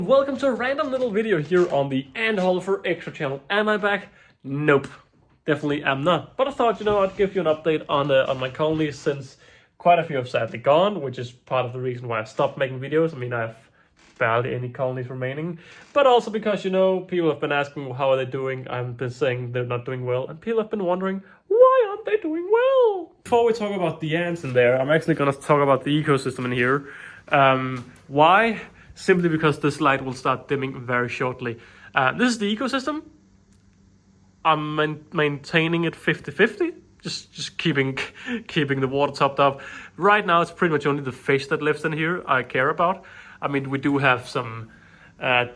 Welcome to a random little video here on the ANTHOLLEUFER extra channel. Am I back? Nope, definitely am not. But I thought, I'd give you an update on my colonies, since quite a few have sadly gone, which is part of the reason why I stopped making videos. I mean, I have barely any colonies remaining, but also because, people have been asking how are they doing. I've been saying they're not doing well, and people have been wondering, why aren't they doing well? Before we talk about the ants in there, I'm actually going to talk about the ecosystem in here. Why? Simply because this light will start dimming very shortly. This is the ecosystem. I'm maintaining it 50-50, just keeping the water topped up. Right now, it's pretty much only the fish that lives in here I care about. I mean, we do have some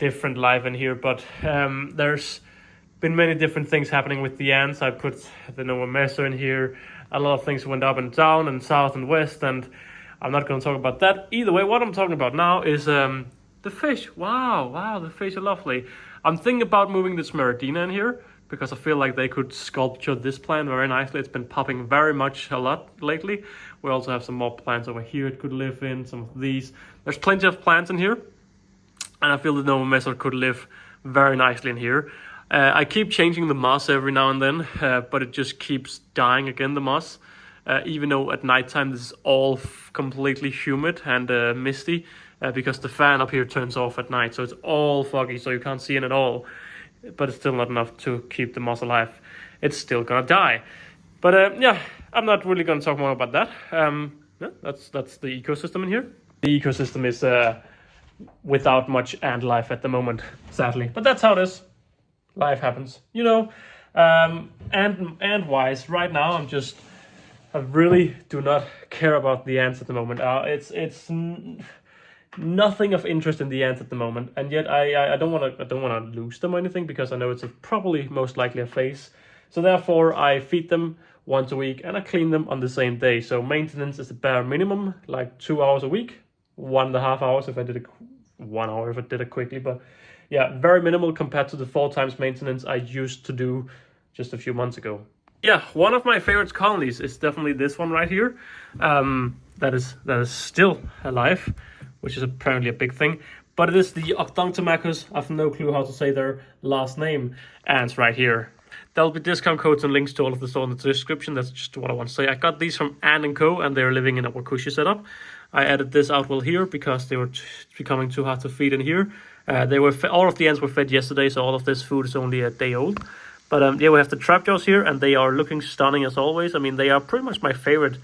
different life in here, but there's been many different things happening with the ants. I put the Nova Meso in here. A lot of things went up and down and south and west, and I'm not going to talk about that. Either way, what I'm talking about now is the fish. Wow, the fish are lovely. I'm thinking about moving this Meridina in here because I feel like they could sculpture this plant very nicely. It's been popping a lot lately. We also have some more plants over here it could live in, some of these. There's plenty of plants in here, and I feel the Nova Meso could live very nicely in here. I keep changing the moss every now and then, but it just keeps dying again, the moss. Even though at nighttime this is all completely humid and misty, because the fan up here turns off at night, so it's all foggy, so you can't see it at all. But it's still not enough to keep the moss alive. It's still gonna die. But yeah, I'm not really gonna talk more about that. Yeah, that's the ecosystem in here. The ecosystem is without much ant life at the moment, sadly. But that's how it is. Life happens, And wise, right now I really do not care about the ants at the moment. It's nothing of interest in the ants at the moment, and yet I don't want to lose them or anything, because I know it's probably most likely a phase. So therefore, I feed them once a week and I clean them on the same day. So maintenance is the bare minimum, like 2 hours a week, 1.5 hours if I did it 1 hour if I did it quickly. But yeah, very minimal compared to the 4 times maintenance I used to do just a few months ago. Yeah, one of my favorite colonies is definitely this one right here. That is still alive, which is apparently a big thing. But it is the Odontocomachus, I have no clue how to say their last name, ants right here. There'll be discount codes and links to all of this in the description. That's just what I want to say. I got these from Antandco, and they're living in a Wakooshi setup. I added this outwell here because they were becoming too hard to feed in here. All of the ants were fed yesterday, so all of this food is only a day old. But yeah, we have the trapjaws here, and they are looking stunning as always. I mean, they are pretty much my favorite.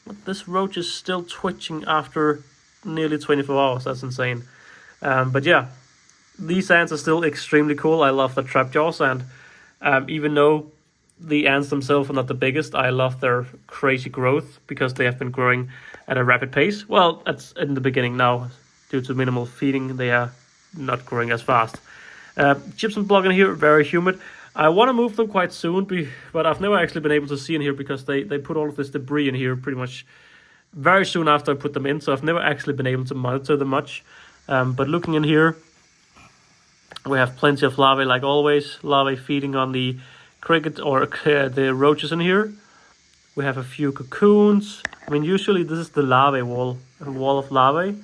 But this roach is still twitching after nearly 24 hours. That's insane. But yeah, these ants are still extremely cool. I love the trapjaws, and even though the ants themselves are not the biggest, I love their crazy growth because they have been growing at a rapid pace. Well, that's in the beginning. Now, due to minimal feeding, they are not growing as fast. Gypsum block in here, very humid. I want to move them quite soon, but I've never actually been able to see in here because they put all of this debris in here pretty much very soon after I put them in, so I've never actually been able to monitor them much. But looking in here, we have plenty of larvae like always, larvae feeding on the cricket or the roaches in here. We have a few cocoons. I mean, usually this is the larvae wall, a wall of larvae.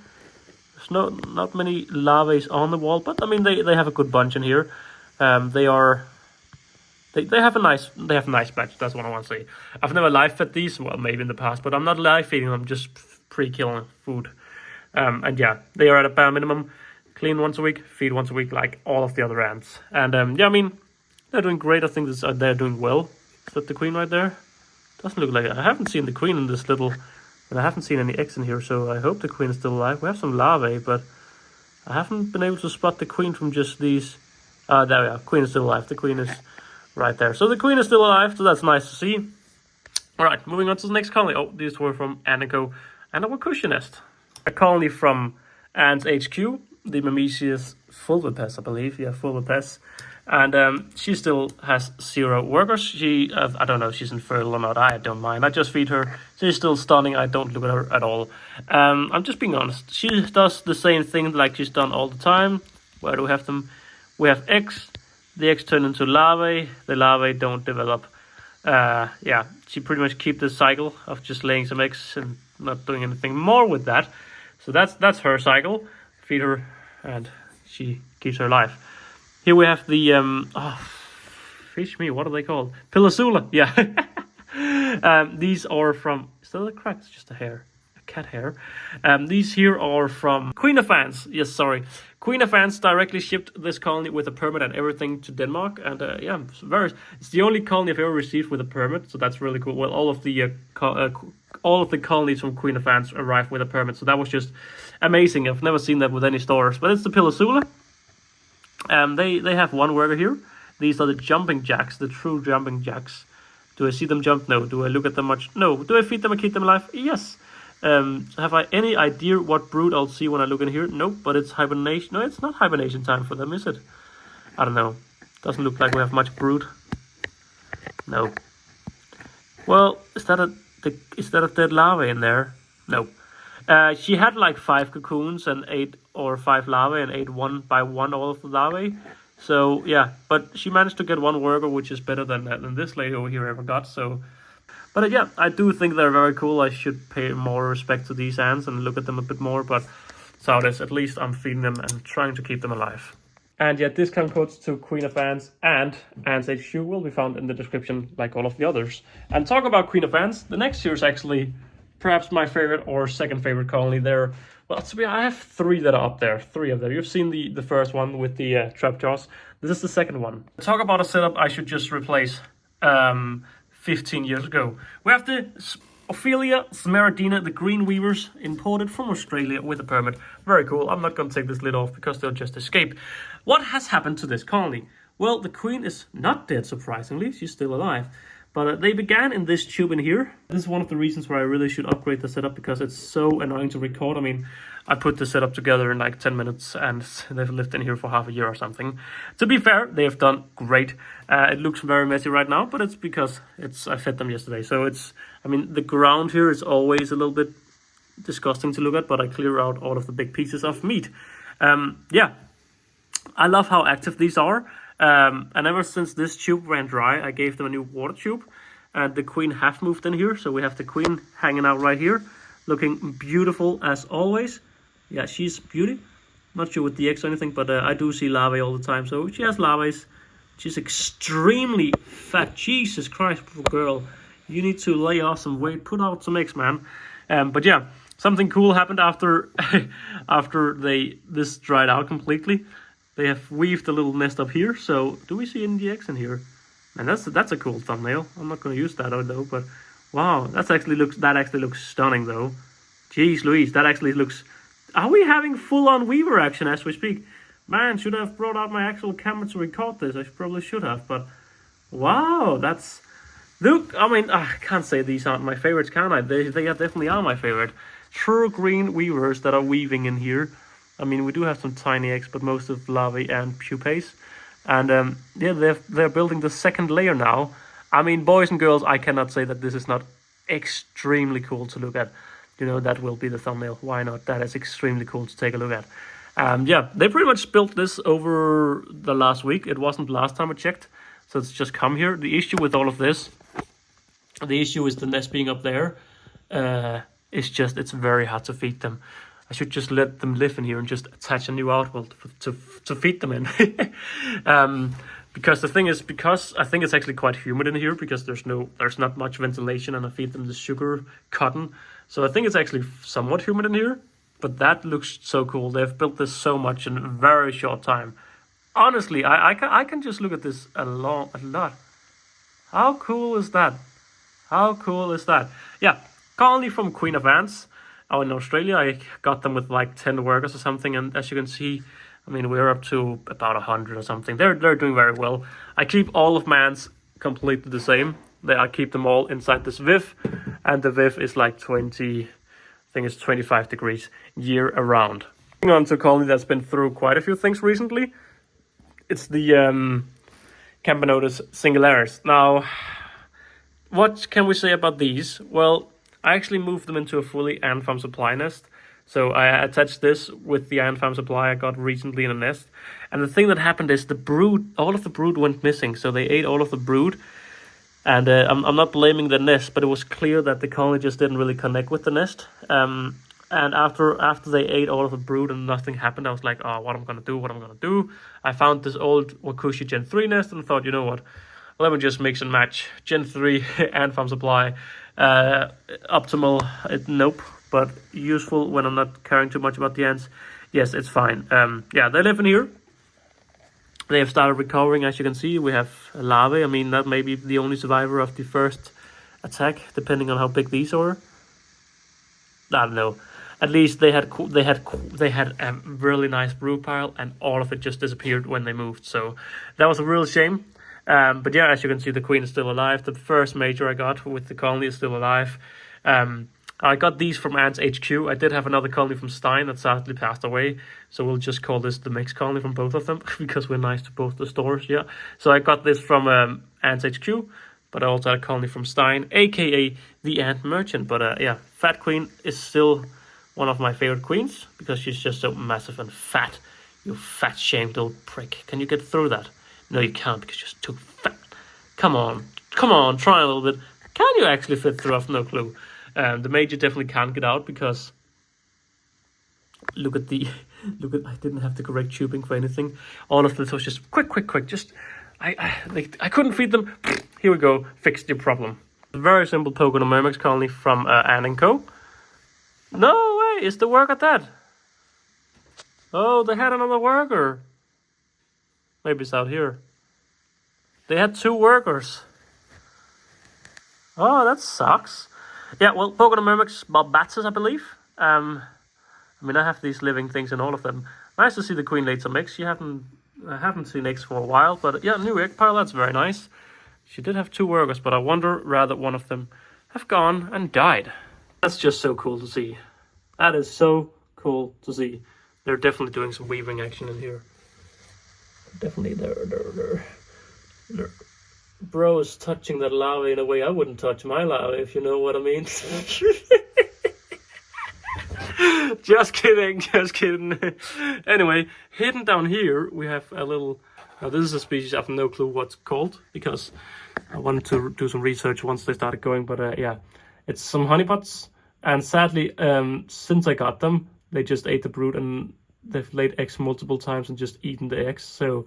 There's not many larvae on the wall, but I mean they have a good bunch in here. They have a nice batch. That's what I want to say. I've never live fed these, well, maybe in the past, but I'm not live feeding them, just pre-killing food. And yeah, they are at a bare minimum. Clean once a week, feed once a week, like all of the other ants. And yeah, I mean, they're doing great. I think they're doing well. Is that the queen right there? Doesn't look like it. I haven't seen the queen in this little, but I haven't seen any eggs in here, so I hope the queen is still alive. We have some larvae, but I haven't been able to spot the queen from just these. There we are. Queen is still alive. The queen is right there. So the queen is still alive, so that's nice to see. All right, moving on to the next colony. Oh, these were from Antandco and a Wakooshi nest. A colony from Ants HQ, the Mimesius fulvipes, I believe. Yeah, fulvipes. And she still has 0 workers. I don't know if she's infertile or not. I don't mind. I just feed her. She's still stunning. I don't look at her at all. I'm just being honest. She does the same thing like she's done all the time. Where do we have them? We have eggs. The eggs turn into larvae. The larvae don't develop. Yeah, she pretty much keeps the cycle of just laying some eggs and not doing anything more with that. So that's her cycle. Feed her, and she keeps her alive. Here we have the fish me, what are they called? Pilosula, yeah. These are from, is that a crack? It's just a hair, a cat hair. These here are from Queen of Ants. Yes, sorry. Queen of Ants directly shipped this colony with a permit and everything to Denmark. And yeah, it's the only colony I've ever received with a permit. So that's really cool. Well, all of the colonies from Queen of Ants arrived with a permit. So that was just amazing. I've never seen that with any stores. But it's the Pilosula. They have one worker here. These are the jumping jacks, the true jumping jacks. Do I see them jump? No. Do I look at them much? No. Do I feed them and keep them alive? Yes. Have I any idea what brood I'll see when I look in here? Nope, but it's hibernation. No, it's not hibernation time for them, is it? I don't know. Doesn't look like we have much brood. No. Well, is that a dead larvae in there? No. She had like 5 cocoons and 8 or 5 larvae and ate one by one all of the larvae. So yeah, but she managed to get one worker, which is better than this lady over here ever got. So, but yeah, I do think they're very cool. I should pay more respect to these ants and look at them a bit more. But so it is. At least I'm feeding them and trying to keep them alive. And yeah, discount codes to Queen of Ants and Ants HQ will be found in the description, like all of the others. And talk about Queen of Ants, the next here is actually perhaps my favorite or second favorite colony. There, well, I have 3 that are up there. 3 of them. You've seen the first one with the trap jaws. This is the second one. Talk about a setup I should just replace 15 years ago. We have the Ophelia smeradina, the green weavers, imported from Australia with a permit. Very cool. I'm not going to take this lid off because they'll just escape. What has happened to this colony? Well, the queen is not dead, surprisingly. She's still alive. But they began in this tube in here. This is one of the reasons why I really should upgrade the setup, because it's so annoying to record. I mean, I put the setup together in like 10 minutes and they've lived in here for half a year or something. To be fair, they have done great. It looks very messy right now, but it's because I fed them yesterday. So I mean, the ground here is always a little bit disgusting to look at, but I clear out all of the big pieces of meat. Yeah, I love how active these are. And ever since this tube ran dry, I gave them a new water tube, and the queen have moved in here. So we have the queen hanging out right here, looking beautiful as always. Yeah, she's beauty. Not sure with the eggs or anything, but I do see larvae all the time. So she has larvae. She's extremely fat. Jesus Christ, poor girl. You need to lay off some weight, put out some eggs, man. But yeah, something cool happened after this dried out completely. They have weaved a little nest up here. So do we see any eggs in here? And that's a cool thumbnail. I'm not going to use that though, but wow, that actually looks stunning though. Jeez Louise, that actually looks. Are we having full-on weaver action as we speak? Man, should I have brought out my actual camera to record this? I probably should have, but wow, that's. Look, I mean, I can't say these aren't my favorites, can I? They definitely are my favorite. True green weavers that are weaving in here. I mean, we do have some tiny eggs, but most of larvae and pupae. And yeah, they're building the second layer now. I mean, boys and girls, I cannot say that this is not extremely cool to look at. You know, that will be the thumbnail. Why not? That is extremely cool to take a look at. Yeah, they pretty much built this over the last week. It wasn't last time I checked, so it's just come here. The issue with all of this, the issue is the nest being up there. It's very hard to feed them. I should just let them live in here and just attach a new outwall to feed them in. Because the thing is, because I think it's actually quite humid in here, because there's not much ventilation, and I feed them the sugar cotton. So I think it's actually somewhat humid in here, but that looks so cool. They've built this so much in a very short time. Honestly, I can just look at this a lot. How cool is that? How cool is that? Yeah, colony from Queen of Ants. Oh, in Australia, I got them with like 10 workers or something, and as you can see, I mean, we're up to about 100 or something. They're doing very well. I keep all of my ants completely the same. I keep them all inside this viv, and the viv is like 20, I think it's 25 degrees year around. Moving on to a colony that's been through quite a few things recently. It's the Camponotus singularis. Now, what can we say about these? Well, I actually moved them into a fully ant farm supply nest. So I attached this with the ant farm supply I got recently in a nest. And the thing that happened is the brood, all of the brood went missing. So they ate all of the brood. And I'm not blaming the nest, but it was clear that the colony just didn't really connect with the nest. And after they ate all of the brood and nothing happened, I was like, oh, what am I gonna do? What am I gonna do? I found this old Wakooshi Gen 3 nest and thought, you know what? Let me just mix and match Gen 3 ant farm supply. Optimal, nope, but useful when I'm not caring too much about the ants. Yes, it's fine. Yeah, they live in here. They have started recovering, as you can see. We have larvae. I mean, that may be the only survivor of the first attack, depending on how big these are. I don't know. At least they had a really nice brood pile, and all of it just disappeared when they moved. So that was a real shame. But yeah, as you can see, the queen is still alive. The first major I got with the colony is still alive. I got these from Ants HQ. I did have another colony from Stein that sadly passed away. So we'll just call this the mixed colony from both of them because we're nice to both the stores. Yeah. So I got this from Ants HQ, but I also had a colony from Stein, aka the Ant Merchant. But yeah, Fat Queen is still one of my favorite queens because she's just so massive and fat. You fat shamed little prick. Can you get through that? No, you can't because you're just too fat. Come on, try a little bit. Can you actually fit through? I've no clue. The major definitely can't get out because look at I didn't have the correct tubing for anything. All of this was just quick. Just I couldn't feed them. Here we go, fixed your problem. A very simple Pogonomyrmex colony from Antandco. No way, is the worker dead? Oh, they had another worker. Maybe it's out here. They had 2 workers. Oh, that sucks. Yeah, well, Pogonomyrmex barbatus, I believe. I mean, I have these living things in all of them. Nice to see the queen laid some eggs. I haven't seen eggs for a while, but yeah, new egg pile, that's very nice. She did have 2 workers, but I wonder rather one of them have gone and died. That's just so cool to see. That is so cool to see. They're definitely doing some weaving action in here. Definitely, they're bro is touching that larva in a way I wouldn't touch my larva, if you know what I mean. Just kidding. Anyway, hidden down here we have a little. This is a species I have no clue what's called because I wanted to do some research once they started going. But yeah, it's some honeypots, and sadly, since I got them, they just ate the brood and they've laid eggs multiple times and just eaten the eggs. So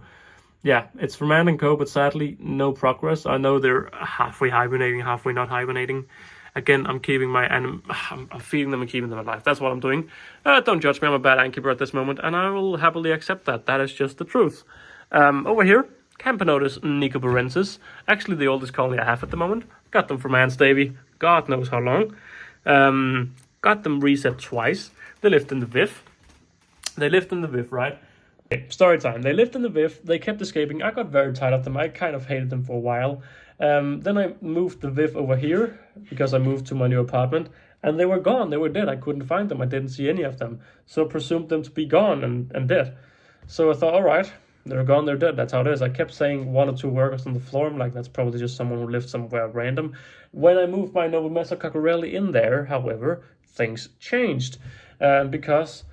yeah, it's from Antandco, but sadly no progress. I know they're halfway hibernating, halfway not hibernating. Again, I'm keeping I'm feeding them and keeping them alive. That's what I'm doing. Don't judge me, I'm a bad antkeeper at this moment, and I will happily accept that. That is just the truth. Over here, Camponotus nicobarensis. Actually, the oldest colony I have at the moment. Got them from Ants Davy, God knows how long. Got them reset twice. They lived in the VIF. Right? Okay, story time. They lived in the VIF. They kept escaping. I got very tired of them. I kind of hated them for a while. Then I moved the VIF over here because I moved to my new apartment. And they were gone. They were dead. I couldn't find them. I didn't see any of them. So I presumed them to be gone and dead. So I thought, all right, they're gone, they're dead. That's how it is. I kept saying 1 or 2 workers on the floor. I'm like, that's probably just someone who lived somewhere random. When I moved my Novomessa cockerelli in there, however, things changed. Because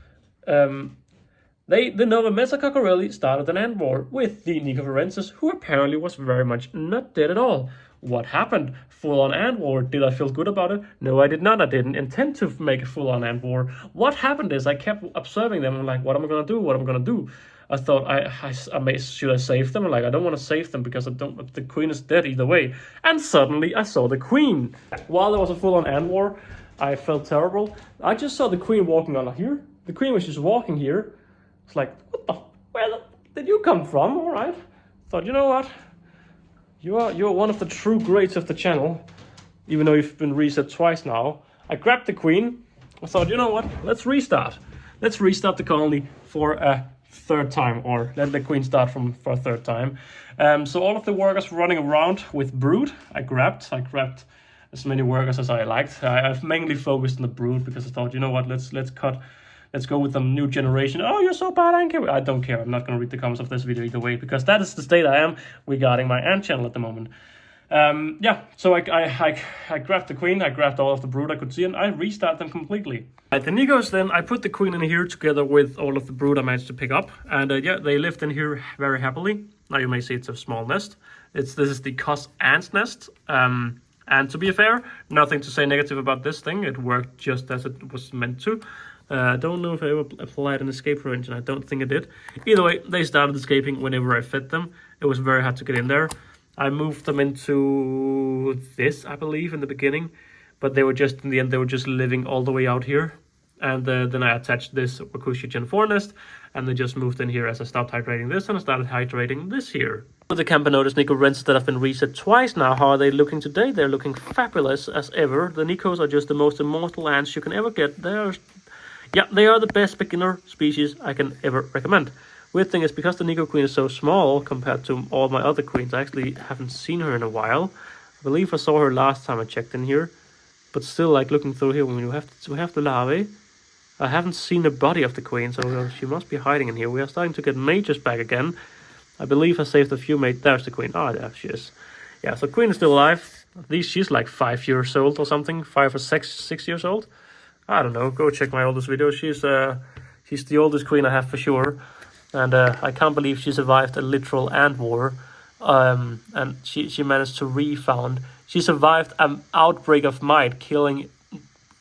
the Novomessa cockerelli started an ant war with the Nicovarensis, who apparently was very much not dead at all. What happened? Full-on ant war. Did I feel good about it? No, I did not. I didn't intend to make a full-on ant war. What happened is I kept observing them. I'm like, what am I going to do? What am I going to do? I thought, should I save them? I'm like, I don't want to save them because the queen is dead either way. And suddenly I saw the queen. While there was a full-on ant war, I felt terrible. I just saw the queen walking on here. The queen was just walking here. It's like, where did you come from? All right. Thought, you know what? You're one of the true greats of the channel, even though you've been reset twice now. I grabbed the queen. I thought, you know what? Let's restart. Let's restart the colony for a 3rd time, or let the queen start for a 3rd time. So all of the workers running around with brood, I grabbed as many workers as I liked. I've mainly focused on the brood because I thought, you know what? Let's go with the new generation. Oh, you're so bad, Anki. I don't care. I'm not going to read the comments of this video either way because that is the state I am regarding my ant channel at the moment. Yeah, so I grabbed the queen, I grabbed all of the brood I could see, and I restarted them completely. At the Nicos then, I put the queen in here together with all of the brood I managed to pick up, and yeah, they lived in here very happily. Now you may see it's a small nest. This is the KosAnts nest. And to be fair, nothing to say negative about this thing. It worked just as it was meant to. I don't know if I ever applied an escape prevention. I don't think I did. Either way, they started escaping whenever I fed them. It was very hard to get in there. I moved them into this, I believe, in the beginning. But they were just, in the end, they were just living all the way out here. And then I attached this Wakooshi Gen 4 nest. And they just moved in here as I stopped hydrating this. And I started hydrating this here. With the Camponotus Nico wrens that have been reset twice now, how are they looking today? They're looking fabulous as ever. The Nicos are just the most immortal ants you can ever get. They are the best beginner species I can ever recommend. Weird thing is, because the Nico queen is so small compared to all my other queens, I actually haven't seen her in a while. I believe I saw her last time I checked in here. But still, like, looking through here, when we have the larvae. I haven't seen the body of the queen, so she must be hiding in here. We are starting to get mages back again. I believe I saved a few mates. There's the queen. Ah, there she is. Yeah, so queen is still alive. At least she's like 5 years old or something. 5 or 6 years old. I don't know. Go check my oldest video. She's the oldest queen I have for sure. And I can't believe she survived a literal ant war. And she managed to refound. She survived an outbreak of mite, killing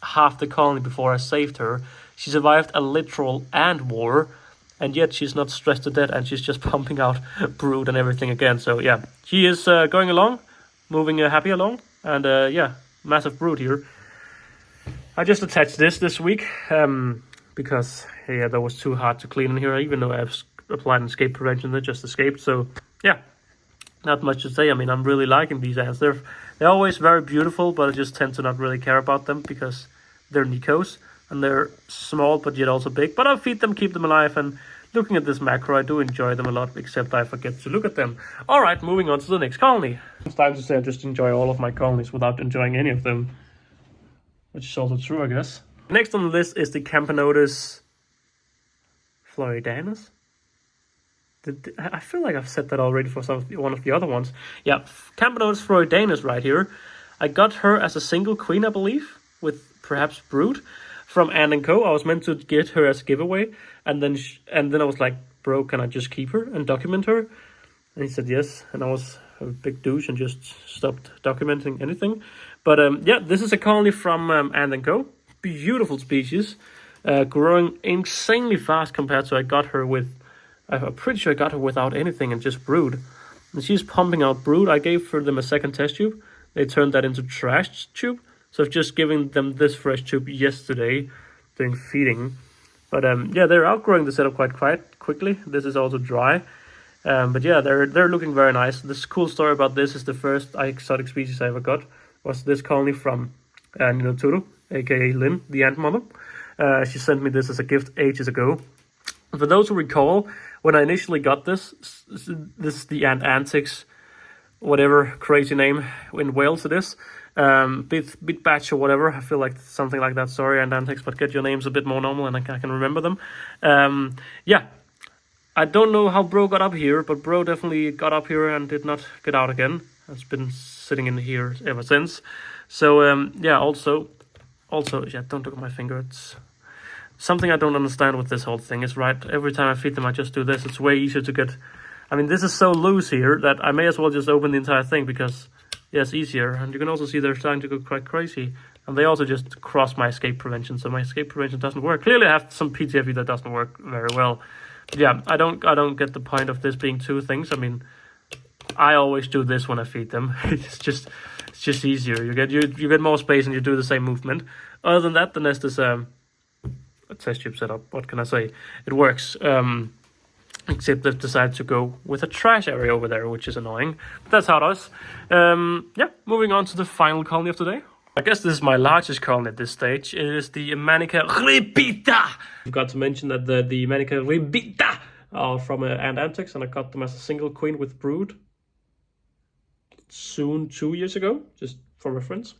half the colony before I saved her. She survived a literal ant war. And yet she's not stressed to death, and she's just pumping out brood and everything again. So yeah, she is going along, moving happy along. And yeah, massive brood here. I just attached this week because yeah, that was too hard to clean in here. Even though I've applied an escape prevention, they just escaped. So yeah, not much to say. I mean, I'm really liking these ants. They're always very beautiful, but I just tend to not really care about them because they're Nicos. And they're small, but yet also big. But I feed them, keep them alive, and looking at this macro, I do enjoy them a lot, except I forget to look at them. Alright, moving on to the next colony. It's time to say I just enjoy all of my colonies without enjoying any of them. Which is also true, I guess. Next on the list is the Camponotus Florida. I feel like I've said that already for one of the other ones. Yeah, Camponotus Florida right here. I got her as a single queen, I believe, with perhaps brood. From Antandco. I was meant to get her as a giveaway, and then I was like, bro, can I just keep her and document her? And he said yes, and I was a big douche and just stopped documenting anything. But yeah, this is a colony from Antandco. Beautiful species, growing insanely fast compared to I got her with. I'm pretty sure I got her without anything and just brood. And she's pumping out brood. I gave them a second test tube. They turned that into trash tube. So I've just given them this fresh tube yesterday, doing feeding. But yeah, they're outgrowing the setup quite quickly. This is also dry. But yeah, they're looking very nice. This cool story about this is the first exotic species I ever got. Was this colony from Ninotudo, aka Lynn, the ant mother. She sent me this as a gift ages ago. For those who recall, when I initially got this is the Ant Antics, whatever crazy name in Wales it is. Bit batch or whatever. I feel like something like that. Sorry, Ant Antics, but get your names a bit more normal and I can remember them. Yeah, I don't know how Bro got up here, but Bro definitely got up here and did not get out again. It's been sitting in here ever since. So yeah, also, yeah, don't look at my finger. It's something I don't understand with this whole thing. Is right, every time I feed them, I just do this. It's way easier to get. I mean, this is so loose here that I may as well just open the entire thing because. Yeah, it's easier, and you can also see they're starting to go quite crazy. And they also just cross my escape prevention, so my escape prevention doesn't work. Clearly I have some PTFE that doesn't work very well. But yeah, I don't get the point of this being two things. I mean, I always do this when I feed them. it's just easier. You get more space and you do the same movement. Other than that, the nest is a test tube setup. What can I say? It works. Except they've decided to go with a trash area over there, which is annoying. But that's how it is. Yeah, moving on to the final colony of today. I guess this is my largest colony at this stage. It is the Manica Repita. I forgot to mention that the Manica Repita are from Ant Antics, and I got them as a single queen with brood. Soon 2 years ago, just for reference.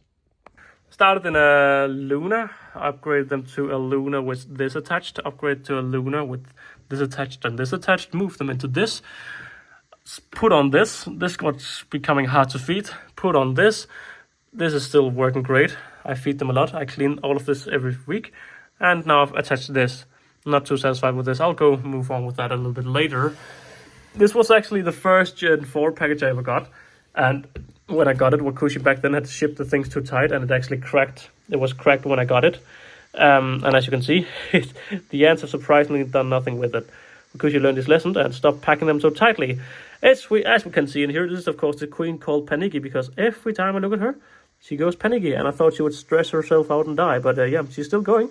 Started in a Luna, upgraded them to a Luna with this attached, upgrade to a Luna with this attached and this attached, moved them into this, put on this was becoming hard to feed, put on this is still working great. I feed them a lot, I clean all of this every week, and now I've attached this. Not too satisfied with this, I'll go move on with that a little bit later. This was actually the first Gen 4 package I ever got, and when I got it. Wakooshi back then had shipped the things too tight, and it actually cracked. It was cracked when I got it. And as you can see, the ants have surprisingly done nothing with it. Wakooshi learned his lesson and stopped packing them so tightly. As we can see in here, this is of course the queen called Panicky, because every time I look at her, she goes panicky, and I thought she would stress herself out and die, but yeah, she's still going.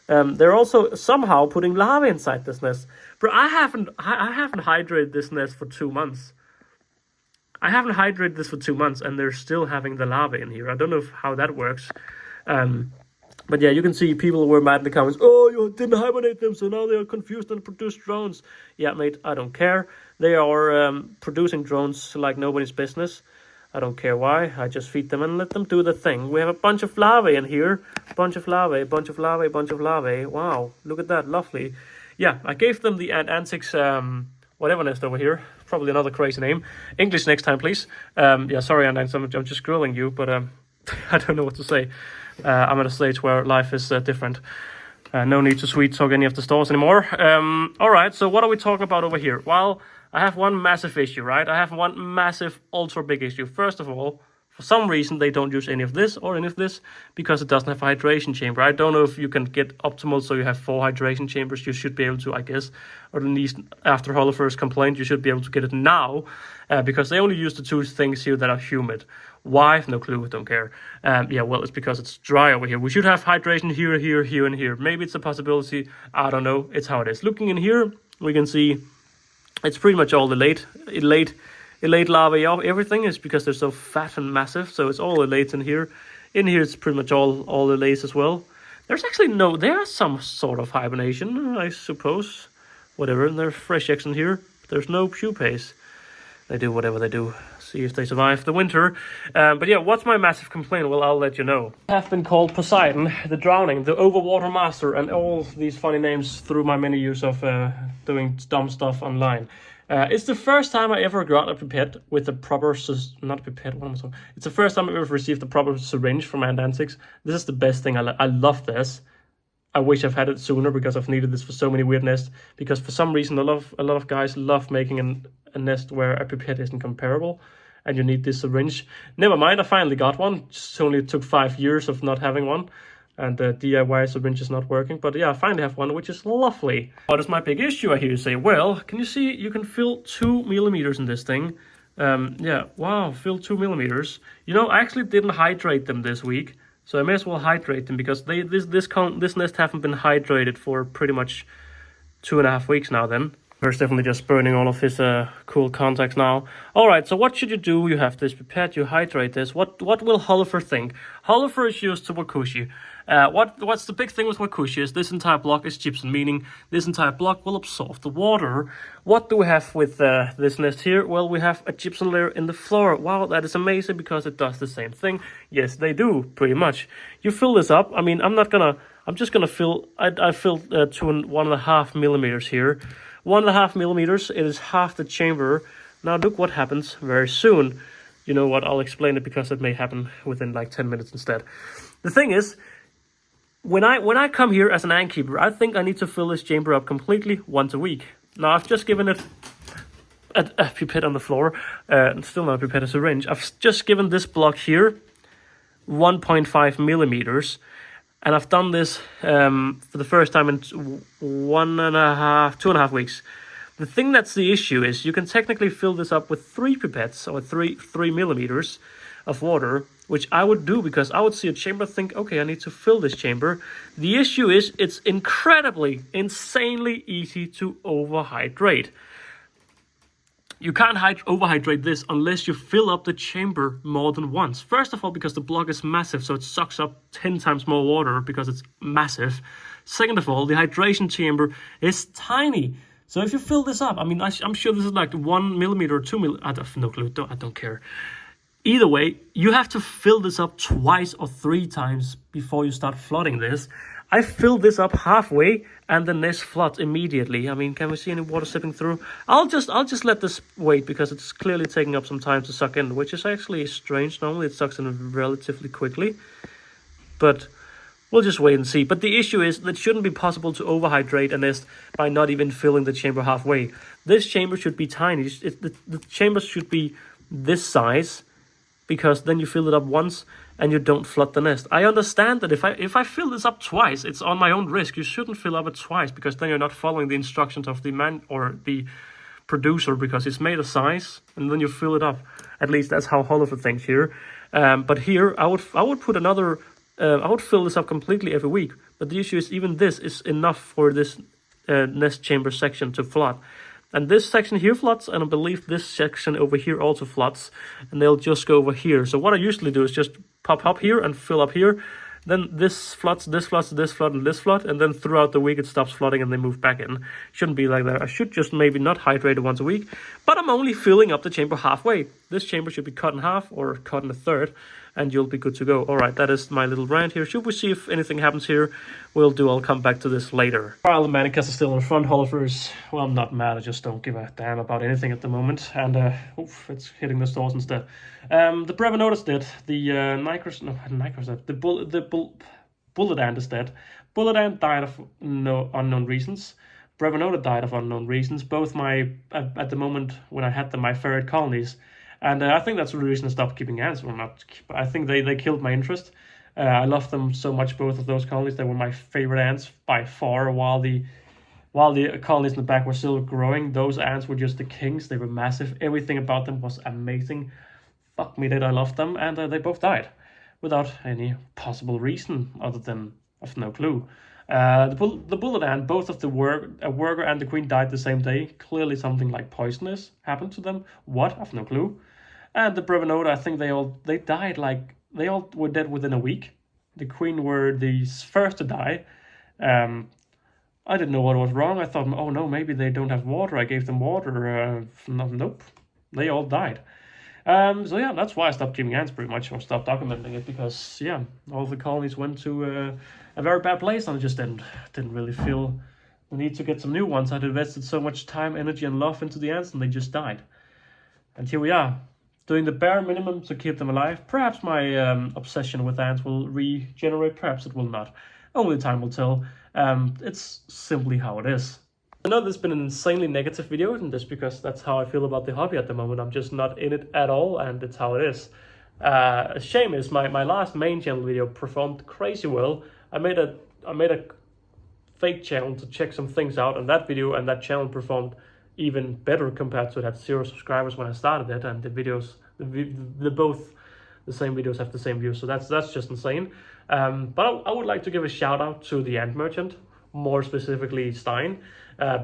They're also somehow putting larvae inside this nest. But I haven't hydrated this nest for 2 months. I haven't hydrated this for 2 months, and they're still having the larvae in here. I don't know how that works. But yeah, you can see people were mad in the comments. Oh, you didn't hibernate them, so now they are confused and produce drones. Yeah, mate, I don't care. They are producing drones like nobody's business. I don't care why. I just feed them and let them do the thing. We have a bunch of larvae in here. Bunch of larvae, bunch of larvae, bunch of larvae. Wow, look at that, lovely. Yeah, I gave them the Ant Antics whatever nest over here. Probably another crazy name. English next time, please. Yeah, sorry, Ant Antics, I'm just grilling you, but I don't know what to say. I'm at a stage where life is different. No need to sweet talk any of the stores anymore. Alright, so what are we talking about over here? Well, I have one massive issue, right? I have one massive, ultra big issue. First of all, for some reason, they don't use any of this or any of this because it doesn't have a hydration chamber. I don't know if you can get optimal so you have 4 hydration chambers. You should be able to, I guess, or at least after Holleufer's complaint, you should be able to get it now because they only use the 2 things here that are humid. Why? No clue, don't care. Yeah, well, it's because it's dry over here. We should have hydration here, here, here, and here. Maybe it's a possibility. I don't know. It's how it is. Looking in here, we can see it's pretty much all the elate larvae. Everything is because they're so fat and massive. So it's all elates in here. In here, it's pretty much all elates as well. There's actually there's some sort of hibernation, I suppose. Whatever. And there's fresh eggs in here. There's no pupae. They do whatever they do. See if they survive the winter. But yeah, what's my massive complaint? Well, I'll let you know. I have been called Poseidon, the Drowning, the Overwater Master, and all these funny names through my many years of doing dumb stuff online. It's the first time I ever got a pipette with a proper... Not a pipette, what am I talking? It's the first time I ever received a proper syringe from Ant Antics. This is the best thing. I love this. I wish I've had it sooner because I've needed this for so many weird nests. Because for some reason, a lot of guys love making a nest where a pipette isn't comparable. And you need this syringe. Never mind, I finally got one. Just only took 5 years of not having one. And the DIY syringe is not working. But yeah, I finally have one, which is lovely. What is my big issue, I hear you say? Well, can you see you can fill 2 millimeters in this thing? Yeah, wow, fill 2 millimeters. You know, I actually didn't hydrate them this week. So I may as well hydrate them because this nest haven't been hydrated for pretty much 2.5 weeks now then. He's definitely just burning all of his cool contacts now. Alright, so what should you do? You have this pipette, you hydrate this. What will Holleufer think? Holleufer is used to Wakooshi. What's the big thing with Wakooshi is this entire block is gypsum, meaning this entire block will absorb the water. What do we have with this nest here? Well, we have a gypsum layer in the floor. Wow, that is amazing because it does the same thing. Yes, they do, pretty much. You fill this up. I mean, I'm just gonna fill, I filled 1.5 millimeters here. 1.5 millimeters, it is half the chamber. Now look what happens very soon. You know what, I'll explain it because it may happen within like 10 minutes instead. The thing is, when I come here as an ant keeper, I think I need to fill this chamber up completely once a week. Now I've just given it a pipette on the floor, still not a pipette, a syringe. I've just given this block here 1.5 millimeters. And I've done this for the first time in 2.5 weeks. The thing that's the issue is you can technically fill this up with 3 pipettes or 3 millimeters of water, which I would do because I would see a chamber, think, okay, I need to fill this chamber. The issue is it's insanely easy to overhydrate. You can't overhydrate this unless you fill up the chamber more than once. First of all, because the block is massive, so it sucks up 10 times more water because it's massive. Second of all, the hydration chamber is tiny. So if you fill this up, I mean, I'm sure this is like 1 millimeter or 2 millimeters. I have no clue, I don't care. Either way, you have to fill this up twice or 3 times before you start flooding this. I filled this up halfway and the nest floods immediately. I mean, can we see any water sipping through? I'll just let this wait because it's clearly taking up some time to suck in, which is actually strange. Normally it sucks in relatively quickly, but we'll just wait and see. But the issue is that it shouldn't be possible to overhydrate a nest by not even filling the chamber halfway. This chamber should be tiny. The chamber should be this size because then you fill it up once and you don't flood the nest. I understand that if I fill this up twice, it's on my own risk. You shouldn't fill up it twice, because then you're not following the instructions of the man or the producer, because it's made a size and then you fill it up. At least that's how Holleufer thinks here. But here I would put another. I would fill this up completely every week. But the issue is, even this is enough for this nest chamber section to flood. And this section here floods, and I believe this section over here also floods, and they'll just go over here. So what I usually do is just pop up here and fill up here. Then this floods, this floods, this flood, and this flood, and then throughout the week it stops flooding and they move back in. Shouldn't be like that. I should just maybe not hydrate it once a week, but I'm only filling up the chamber halfway. This chamber should be cut in half or cut in a third, and you'll be good to go. All right, that is my little rant here. Should we see if anything happens here? I'll come back to this later. While the Manicas are still in front, Holleufer's, well, I'm not mad. I just don't give a damn about anything at the moment. And, it's hitting the stores instead. The Camponotus did. The Bullet Ant is dead. Bullet Ant died of unknown reasons. Camponotus died of unknown reasons. Both at the moment when I had them, my ferret colonies. And I think that's the reason I stopped keeping ants. Well, not. I think they killed my interest. I loved them so much, both of those colonies. They were my favorite ants by far. While the colonies in the back were still growing, those ants were just the kings. They were massive. Everything about them was amazing. Fuck me, did I love them. And they both died without any possible reason other than I've no clue. The bullet ant, both of the worker and the queen died the same day. Clearly something like poisonous happened to them. What? I've no clue. And the Camponotus, I think they died like, they all were dead within a week. The queen were the first to die. I didn't know what was wrong. I thought, oh no, maybe they don't have water. I gave them water. Nope. They all died. So yeah, that's why I stopped keeping ants pretty much, or stopped documenting it, because yeah, all the colonies went to a very bad place, and I just didn't really feel the need to get some new ones. I'd invested so much time, energy, and love into the ants, and they just died. And here we are, doing the bare minimum to keep them alive. Perhaps my obsession with ants will regenerate, perhaps it will not. Only time will tell. It's simply how it is. I know this has been an insanely negative video, and just because that's how I feel about the hobby at the moment. I'm just not in it at all, and it's how it is. A shame is my last main channel video performed crazy well. I made a fake channel to check some things out, and that video and that channel performed even better compared to it. Had 0 subscribers when I started it, and the videos, both the same videos have the same views, so that's just insane. But I would like to give a shout out to the Ant Merchant, more specifically Stein,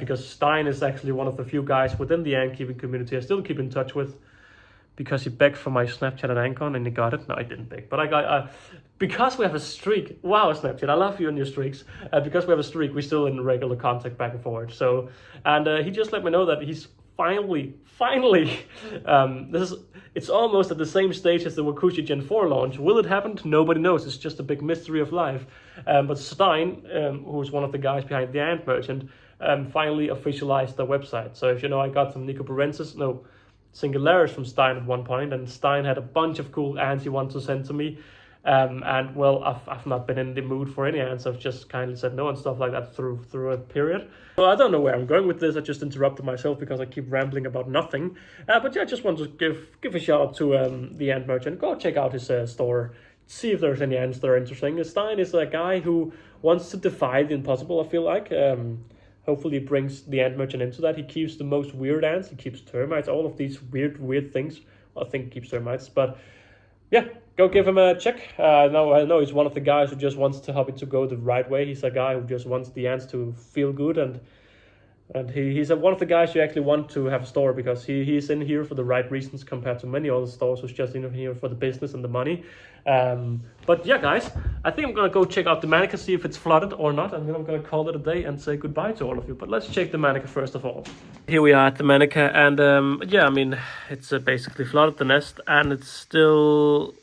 because Stein is actually one of the few guys within the ant keeping community I still keep in touch with, because he begged for my Snapchat at Ancon and he got it. No, I didn't beg, but I got, because we have a streak. Wow, Snapchat, I love you and your streaks. Because we have a streak, we're still in regular contact back and forth. So, and he just let me know that he's finally, it's almost at the same stage as the Wakooshi Gen 4 launch. Will it happen? Nobody knows. It's just a big mystery of life. But Stein, who's one of the guys behind the Ant Merchant, finally officialized the website. So if you know, I got some Singularis from Stein at one point, and Stein had a bunch of cool ants he wanted to send to me. And well, I've not been in the mood for any ants. I've just kindly said no and stuff like that through a period. Well, I don't know where I'm going with this. I just interrupted myself because I keep rambling about nothing. But yeah, I just want to give a shout out to the Ant Merchant. Go check out his store. See if there's any ants that are interesting. Stein is a guy who wants to defy the impossible, I feel like. Hopefully he brings the Ant Merchant into that. He keeps the most weird ants. He keeps termites, all of these weird things. I think he keeps termites, but yeah, go give him a check. I know he's one of the guys who just wants the hobby to go the right way. He's a guy who just wants the ants to feel good, and he's one of the guys you actually want to have a store, because he's in here for the right reasons compared to many other stores who's just in here for the business and the money. But yeah, guys, I think I'm gonna go check out the Manica, see if it's flooded or not, and then I'm gonna call it a day and say goodbye to all of you. But let's check the Manica first of all. Here we are at the Manica, and yeah, I mean, it's basically flooded, the nest, and it's still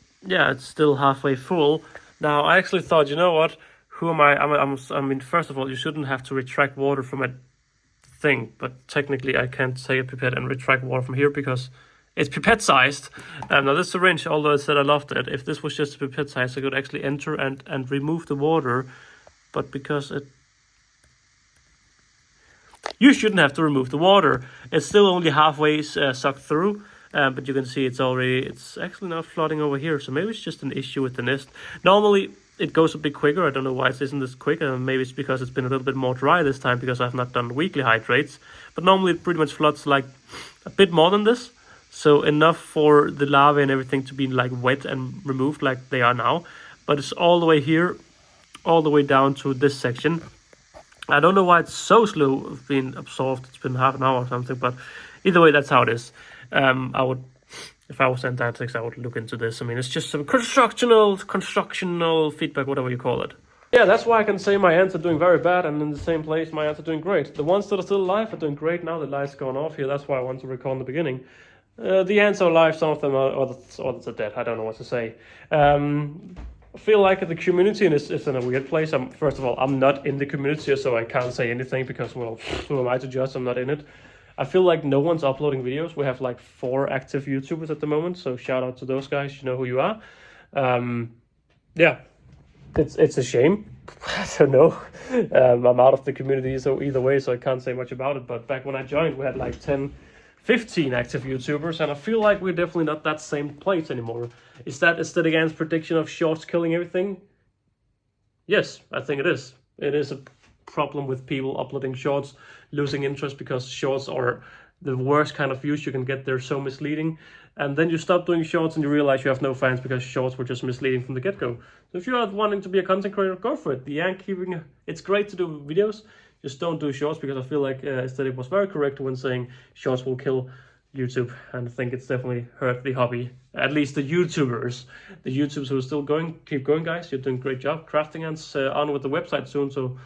halfway full. Now, I actually thought, you know what? Who am I? I mean, first of all, you shouldn't have to retract water from a thing, but technically I can't take a pipette and retract water from here because it's pipette sized. Now this syringe, although it said I loved it, if this was just a pipette size, I could actually enter and remove the water, but because you shouldn't have to remove the water. It's still only halfway sucked through, but you can see it's actually not flooding over here, so maybe it's just an issue with the nest. Normally it goes a bit quicker. I don't know why it isn't this quick. Maybe it's because it's been a little bit more dry this time because I've not done weekly hydrates, but normally it pretty much floods like a bit more than this, so enough for the larvae and everything to be like wet and removed like they are now. But it's all the way here, all the way down to this section. I don't know why it's so slow of being absorbed. It's been half an hour or something, but either way, that's how it is. I would, if I was Ant Antics, I would look into this. I mean, it's just some constructional feedback, whatever you call it. Yeah, that's why I can say my ants are doing very bad, and in the same place, my ants are doing great. The ones that are still alive are doing great now. The light's gone off here. That's why I want to record in the beginning. The ants are alive. Some of them are, others are dead. I don't know what to say. I feel like the community is in a weird place. First of all, I'm not in the community, so I can't say anything because, well, who am I to judge? I'm not in it. I feel like no one's uploading videos. We have like 4 active YouTubers at the moment, so shout out to those guys. You know who you are. Yeah, it's a shame. I don't know. I'm out of the community, so either way, so I can't say much about it. But back when I joined, we had like 15 active YouTubers, and I feel like we're definitely not that same place anymore. Is that Esthetic Ant's prediction of shorts killing everything? Yes, I think it is. It is a problem with people uploading shorts, losing interest because shorts are the worst kind of views you can get. They're so misleading. And then you stop doing shorts and you realize you have no fans because shorts were just misleading from the get-go. So if you're wanting to be a content creator, go for it. The Ant keeping, it's great to do videos. Just don't do shorts, because I feel like Esthetic was very correct when saying shorts will kill YouTube, and I think it's definitely hurt the hobby. At least the YouTubers. The YouTubers who are still going, keep going, guys. You're doing a great job. Crafting Ants on with the website soon, so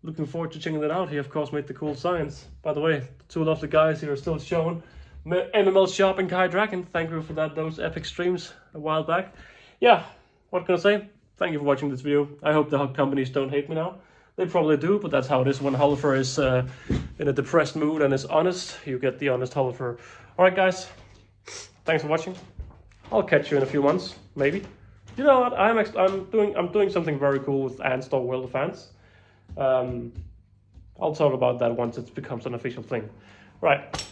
looking forward to checking that out. He, of course, made the cool signs. By the way, 2 lovely guys here are still showing. MML Shop and Kai Dragon, thank you for those epic streams a while back. Yeah, what can I say? Thank you for watching this video. I hope the companies don't hate me now. They probably do, but that's how it is when Holleufer is in a depressed mood and is honest. You get the honest Holleufer. Alright guys, thanks for watching. I'll catch you in a few months, maybe. You know what, I'm doing something very cool with Ant Store World of Ants. I'll talk about that once it becomes an official thing. Right.